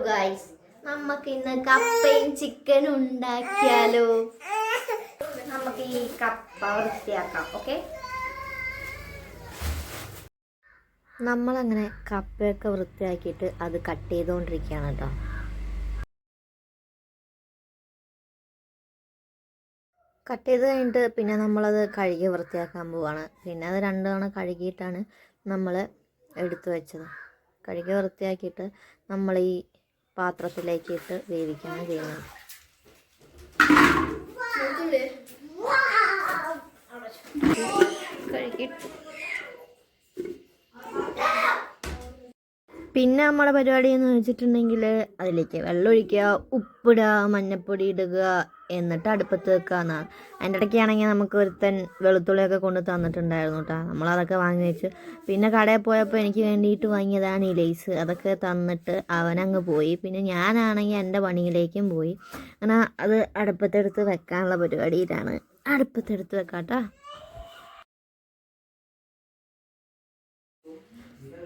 Guys, നമുക്ക് ഇന്ന് കപ്പയും ചിക്കനും ഉണ്ടാക്കിയാലോ? നമുക്ക് ഈ കപ്പ വൃത്തിയാക്കാം. ഓക്കെ, നമ്മളങ്ങനെ കപ്പയൊക്കെ വൃത്തിയാക്കിയിട്ട് അത് കട്ട് ചെയ്തുകൊണ്ടിരിക്കുകയാണ് കേട്ടോ. കട്ട് ചെയ്ത് കഴിഞ്ഞിട്ട് പിന്നെ നമ്മളത് കഴുകി വൃത്തിയാക്കാൻ പോവാണ്. പിന്നെ അത് 2 തവണ കഴുകിയിട്ടാണ് നമ്മൾ എടുത്തു വെച്ചത്. കഴുകി വൃത്തിയാക്കിയിട്ട് നമ്മൾ ഈ പാത്രത്തിലേക്ക് ഇട്ട് വേവിക്കുകയാണ് ചെയ്യുന്നത്. പിന്നെ നമ്മുടെ പരിപാടി എന്ന് വെച്ചിട്ടുണ്ടെങ്കിൽ അതിലേക്ക് വെള്ളം ഒഴിക്കുക, ഉപ്പിടുക, മഞ്ഞൾപ്പൊടി ഇടുക, എന്നിട്ട് അടുപ്പത്ത് വെക്കുക എന്നാണ്. അതിൻ്റെ ഇടയ്ക്കാണെങ്കിൽ നമുക്ക് ഒരുത്തൻ വെളുത്തുള്ളിയൊക്കെ കൊണ്ട് തന്നിട്ടുണ്ടായിരുന്നു കേട്ടോ. നമ്മളതൊക്കെ വാങ്ങി വെച്ച് പിന്നെ കടയിൽ പോയപ്പോൾ എനിക്ക് വേണ്ടിയിട്ട് വാങ്ങിയതാണ് ഈ ലേസ്. അതൊക്കെ തന്നിട്ട് അവനങ്ങ് പോയി. പിന്നെ ഞാനാണെങ്കിൽ എൻ്റെ പണിയിലേക്കും പോയി. അങ്ങനെ അത് അടുപ്പത്തെടുത്ത് വെക്കാനുള്ള പരിപാടിയിലാണ്. അടുപ്പത്തെടുത്ത് വെക്കാം കേട്ടോ.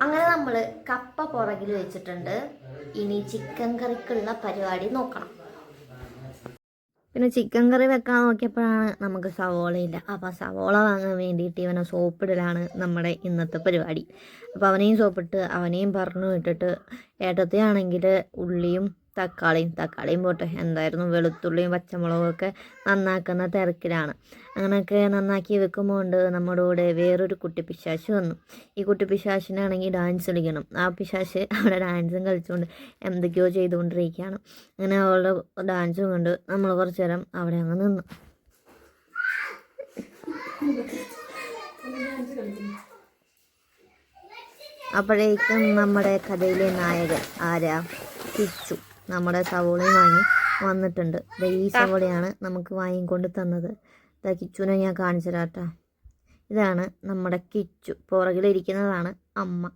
അങ്ങനെ നമ്മൾ കപ്പ പുറകിൽ വെച്ചിട്ടുണ്ട്. ഇനി ചിക്കൻ കറിക്കുള്ള പരിപാടി നോക്കണം. പിന്നെ ചിക്കൻ കറി വെക്കാൻ നോക്കിയപ്പോഴാണ് നമുക്ക് സവോളയില്ല. അപ്പോൾ സവോള വാങ്ങാൻ വേണ്ടിയിട്ട് ഇവനെ സോപ്പിടലാണ് നമ്മുടെ ഇന്നത്തെ പരിപാടി. അപ്പോൾ അവനെയും സോപ്പിട്ട് അവനെയും പറഞ്ഞു വിട്ടിട്ട് ഏട്ടത്തെയാണെങ്കിൽ ഉള്ളിയും തക്കാളിയും പോട്ടെ, എന്തായിരുന്നു വെളുത്തുള്ളിയും പച്ചമുളകും ഒക്കെ നന്നാക്കുന്ന തിരക്കിലാണ്. അങ്ങനെയൊക്കെ നന്നാക്കി വെക്കുമ്പോൾ നമ്മുടെ കൂടെ വേറൊരു കുട്ടി പിശാശ് വന്നു. ഈ കുട്ടി പിശാശിനാണെങ്കിൽ ഡാൻസ് കളിക്കണം. ആ പിശാശ് അവിടെ ഡാൻസും കളിച്ചുകൊണ്ട് എന്തൊക്കെയോ ചെയ്തുകൊണ്ടിരിക്കുകയാണ്. അങ്ങനെ അവളുടെ ഡാൻസും കൊണ്ട് നമ്മൾ കുറച്ച് നേരം അവിടെ അങ്ങ് നിന്നു. അപ്പോഴേക്കും നമ്മുടെ കഥയിലെ നായകൻ ആരാ? കിച്ചു നമ്മുടെ സവോളയും വാങ്ങി വന്നിട്ടുണ്ട്. ഈ സവോളയാണ് നമുക്ക് വാങ്ങിക്കൊണ്ട് തന്നത്. കിച്ചുവിനെ ഞാൻ കാണിച്ചു തരാട്ടോ. ഇതാണ് നമ്മുടെ കിച്ചു. പുറകിലിരിക്കുന്നതാണ് അമ്മ.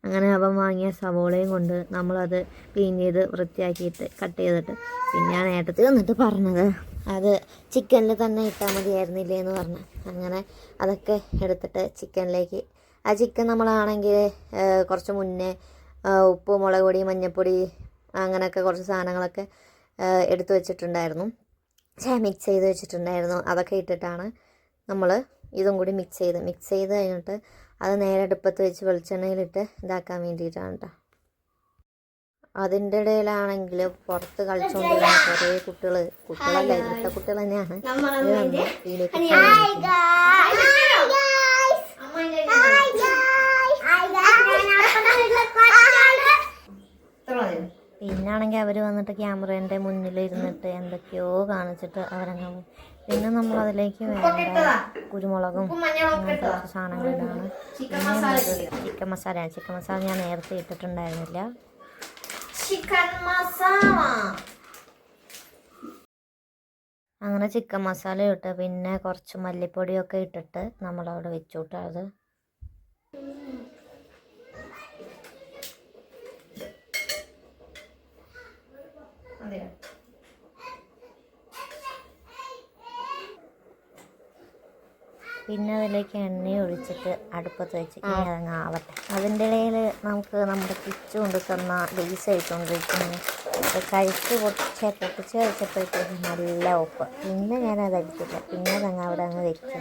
അങ്ങനെ അവൻ വാങ്ങിയ സവോളയും കൊണ്ട് നമ്മളത് ക്ലീൻ ചെയ്ത് വൃത്തിയാക്കിയിട്ട് കട്ട് ചെയ്തിട്ട് പിന്നെയാണ് ഏട്ടത്തിൽ വന്നിട്ട് പറഞ്ഞത് അത് ചിക്കനിൽ തന്നെ ഇട്ടാൽ മതിയായിരുന്നില്ലേ എന്ന് പറഞ്ഞു. അങ്ങനെ അതൊക്കെ എടുത്തിട്ട് ചിക്കനിലേക്ക്, ആ ചിക്കൻ നമ്മളാണെങ്കിൽ കുറച്ച് മുന്നേ ഉപ്പ്, മുളക് പൊടി, മഞ്ഞൾപ്പൊടി അങ്ങനെയൊക്കെ കുറച്ച് സാധനങ്ങളൊക്കെ എടുത്തു വെച്ചിട്ടുണ്ടായിരുന്നു. മിക്സ് ചെയ്ത് വെച്ചിട്ടുണ്ടായിരുന്നു. അതൊക്കെ ഇട്ടിട്ടാണ് നമ്മൾ ഇതും കൂടി മിക്സ് ചെയ്ത് കഴിഞ്ഞിട്ട് അത് നേരെ അടുപ്പത്ത് വെച്ച് വെളിച്ചെണ്ണയിലിട്ട് ഇതാക്കാൻ വേണ്ടിയിട്ടാണ് കേട്ടോ. അതിൻ്റെ ഇടയിലാണെങ്കിൽ പുറത്ത് കളിച്ചുകൊണ്ടിരുന്ന കുറേ കുട്ടികളല്ല, ഇവിടുത്തെ കുട്ടികൾ തന്നെയാണ്. പിന്നാണെങ്കിൽ അവർ വന്നിട്ട് ക്യാമറേൻ്റെ മുന്നിലിരുന്നിട്ട് എന്തൊക്കെയോ കാണിച്ചിട്ട് അവരങ്ങ് പോകും. പിന്നെ നമ്മൾ അതിലേക്ക് വേണ്ട കുരുമുളകും അങ്ങനത്തെ കുറച്ച് സാധനങ്ങളിലാണ്. പിന്നെ ചിക്കൻ മസാല ഞാൻ നേരത്തെ ഇട്ടിട്ടുണ്ടായിരുന്നില്ല. അങ്ങനെ ചിക്കൻ മസാല ഇട്ട് പിന്നെ കുറച്ച് മല്ലിപ്പൊടിയൊക്കെ ഇട്ടിട്ട് നമ്മളവിടെ വെച്ചു വിട്ടോ. അത് പിന്നെ അതിലേക്ക് എണ്ണ ഒഴിച്ചിട്ട് അടുപ്പത്ത് വെച്ച് അതങ്ങ് ആവട്ടെ. അതിൻ്റെ ഇടയിൽ നമുക്ക് നമ്മുടെ കിച്ചു കൊണ്ട് തന്ന ലേസ് കഴിച്ചുകൊണ്ടിരിക്കുന്നു. കഴിച്ച് പൊട്ടിച്ച് കഴിച്ചപ്പോഴത്തേക്കും നല്ല ഉപ്പ്. പിന്നെ ഞാനത് അടിച്ചില്ല. പിന്നെ അതങ്ങ് അവിടെ അങ്ങ് വെച്ചു.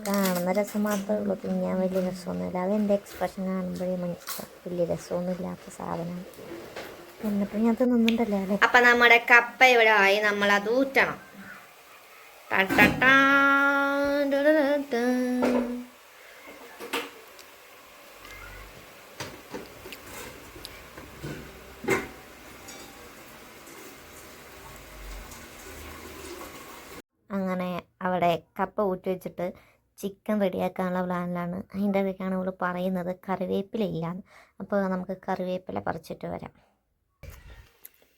കാണുന്ന രസം മാത്രമേ ഉള്ളൂ, തിന്നാൻ വലിയ രസമൊന്നുമില്ല. അതെൻ്റെ എക്സ്പ്രഷൻ കാണുമ്പോഴേ മനസ്സിലാവും വലിയ രസമൊന്നുമില്ലാത്ത സാധനം. എന്നിട്ട് ഞാൻ തിന്നുന്നുണ്ടല്ലേ അല്ലേ. അപ്പം നമ്മുടെ കപ്പ ഇവിടെ ആയി. നമ്മളത് ഊറ്റണം. അങ്ങനെ അവിടെ കപ്പ ഊറ്റി വെച്ചിട്ട് ചിക്കൻ റെഡിയാക്കാനുള്ള പ്ലാനിലാണ്. അതിൻ്റെ ഇടയ്ക്കാണ് അവൾ പറയുന്നത് കറിവേപ്പില ഇല്ലാന്ന്. അപ്പോൾ നമുക്ക് കറിവേപ്പില പറിച്ചിട്ട് വരാം.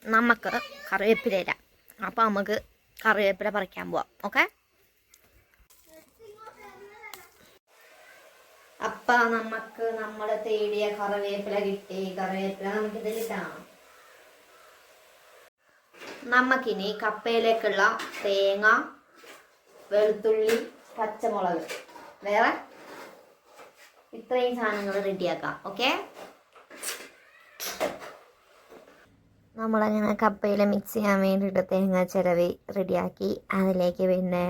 നമുക്ക് കറിവേപ്പില ഇല്ല, അപ്പോൾ നമുക്ക് കറിവേപ്പില പറിക്കാൻ പോവാം. ഓക്കെ, അപ്പം നമുക്ക് നമ്മൾ തേടിയ കറിവേപ്പില കിട്ടി. കറിവേപ്പില നമുക്കിതിലിട്ടാണ്. നമുക്കിനി കപ്പയിലേക്കുള്ള തേങ്ങ, വെളുത്തുള്ളി, പച്ചമുളക്, വേറെ ഇത്രയും സാധനങ്ങൾ റെഡിയാക്കാം. ഓക്കെ, നമ്മളങ്ങനെ കപ്പയിൽ മിക്സ് ചെയ്യാൻ വേണ്ടിയിട്ട് തേങ്ങ ചിരവി റെഡിയാക്കി. അതിലേക്ക് പിന്നെ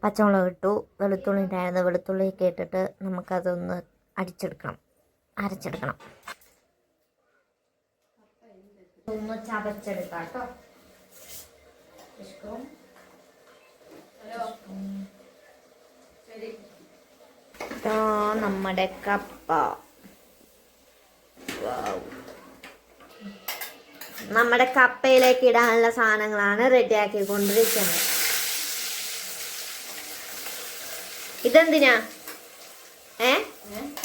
പച്ചമുളക് ഇട്ടു, വെളുത്തുള്ളി ഉണ്ടായിരുന്നു, വെളുത്തുള്ളിയൊക്കെ ഇട്ടിട്ട് നമുക്കതൊന്ന് അരച്ചെടുക്കണം. ഒന്ന് ചതച്ചെടുക്കാം കേട്ടോ. നമ്മുടെ കപ്പ നമ്മുടെ കപ്പയിലേക്ക് ഇടാനുള്ള സാധനങ്ങളാണ് റെഡിയാക്കി കൊണ്ടിരിക്കുന്നത്. ഇതെന്തിനാ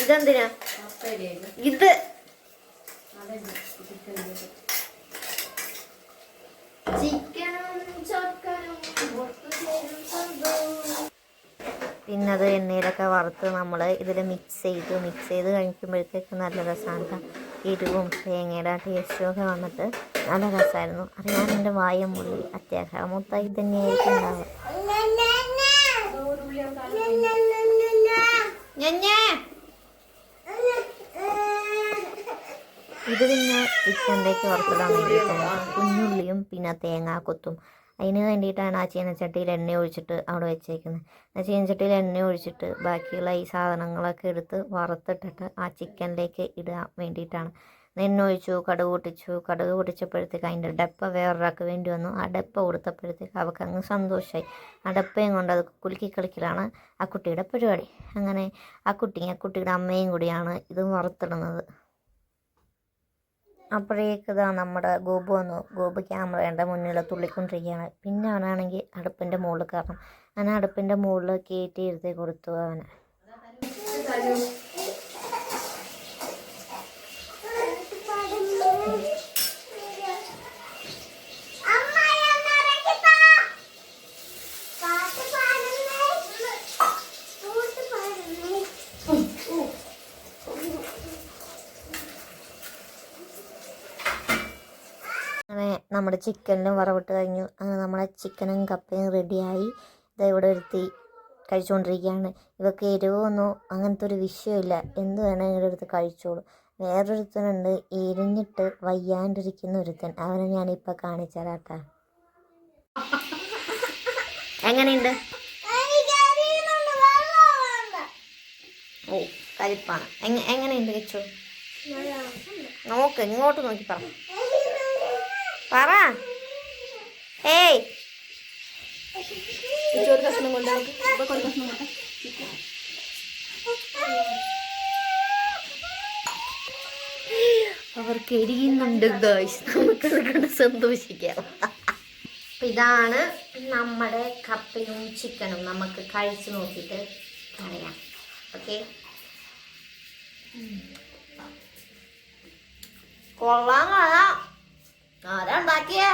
ഇതെന്തിനാ ഇത് പിന്നെ അത് എണ്ണയിലൊക്കെ വറുത്ത് നമ്മൾ ഇതിൽ മിക്സ് ചെയ്ത് കഴിക്കുമ്പോഴത്തേക്ക് നല്ല രസമാണ്. എരിവും തേങ്ങയുടെ ടേസ്റ്റും ഒക്കെ വന്നിട്ട് നല്ല രസമായിരുന്നു. അറിയാൻ എൻ്റെ വായ മുള്ളി അത്യാഗ്രഹം മൊത്തമായി തന്നെയായിരിക്കും ഉണ്ടാവുക. ഇത് പിന്നെ ചിക്കനിലേക്ക് വറുത്തിടാൻ വേണ്ടിയിട്ടാണ്. കുഞ്ഞുള്ളിയും പിന്നെ തേങ്ങാക്കൊത്തും അതിന് വേണ്ടിയിട്ടാണ് ആ ചീനച്ചട്ടിയിൽ എണ്ണ ഒഴിച്ചിട്ട് അവിടെ വെച്ചേക്കുന്നത്. ആ ചീനച്ചട്ടിയിൽ എണ്ണ ഒഴിച്ചിട്ട് ബാക്കിയുള്ള ഈ സാധനങ്ങളൊക്കെ എടുത്ത് വറുത്തിട്ടിട്ട് ആ ചിക്കനിലേക്ക് ഇടാൻ വേണ്ടിയിട്ടാണ്. എണ്ണ ഒഴിച്ചു, കടുക് പൊട്ടിച്ചപ്പോഴത്തേക്ക് അതിൻ്റെ ഡപ്പ വേറൊരാൾക്ക് വേണ്ടി വന്നു. ആ ഡപ്പ കൊടുത്തപ്പോഴത്തേക്ക് അവൾക്ക് അങ്ങ് സന്തോഷമായി. ആ ഡപ്പയും കൊണ്ട് അത് കുലുക്കി കളിക്കലാണ് ആ കുട്ടിയുടെ പരിപാടി. അങ്ങനെ ആ കുട്ടിയുടെ അമ്മയും കൂടിയാണ് ഇത് വറുത്തിടുന്നത്. അപ്പോഴേക്കിതാ നമ്മുടെ ഗോപു വന്നു. ഗോപു ക്യാമറയുടെ മുന്നിൽ തുള്ളിക്കൊണ്ടിരിക്കുകയാണ്. പിന്നെ അവനാണെങ്കിൽ അടുപ്പിൻ്റെ മുകളിൽ കയറണം. അങ്ങനെ അടുപ്പിൻ്റെ മുകളിൽ കയറ്റി ഇരുത്തി കൊടുത്തു അവന്. അങ്ങനെ നമ്മുടെ ചിക്കനിലും വറവിട്ട് കഴിഞ്ഞു. അങ്ങനെ നമ്മളെ ചിക്കനും കപ്പയും റെഡിയായി. ഇത് ഇവിടെ ഒരുത്തി കഴിച്ചുകൊണ്ടിരിക്കുകയാണ്. ഇവർക്ക് എരിവൊന്നും അങ്ങനത്തെ ഒരു വിഷയമില്ല, എന്ത് വേണമെങ്കിലും എടുത്ത് കഴിച്ചോളൂ. വേറൊരുത്തനുണ്ട് എരിഞ്ഞിട്ട് വയ്യാണ്ടിരിക്കുന്ന ഒരുത്തൻ, അവനെ ഞാനിപ്പോൾ കാണിച്ചു തരാം കേട്ടോ. എങ്ങനെയുണ്ട്? ഓ കരിപ്പാണ്. എങ്ങനെയുണ്ട് കിച്ചു? നോക്ക്, ഇങ്ങോട്ട് നോക്കി പറ. ഏയ് അവർക്ക് എരിയുന്നുണ്ട് ഗൈസ്, നമുക്കത് കണ്ട് സന്തോഷിക്കാം. ഇതാണ് നമ്മുടെ കപ്പയും ചിക്കനും. നമുക്ക് കഴിച്ചു നോക്കിയിട്ട് പറയാം. ഓക്കെ, കൊള്ളാം. ആരാ ഉണ്ടാക്കിയേ?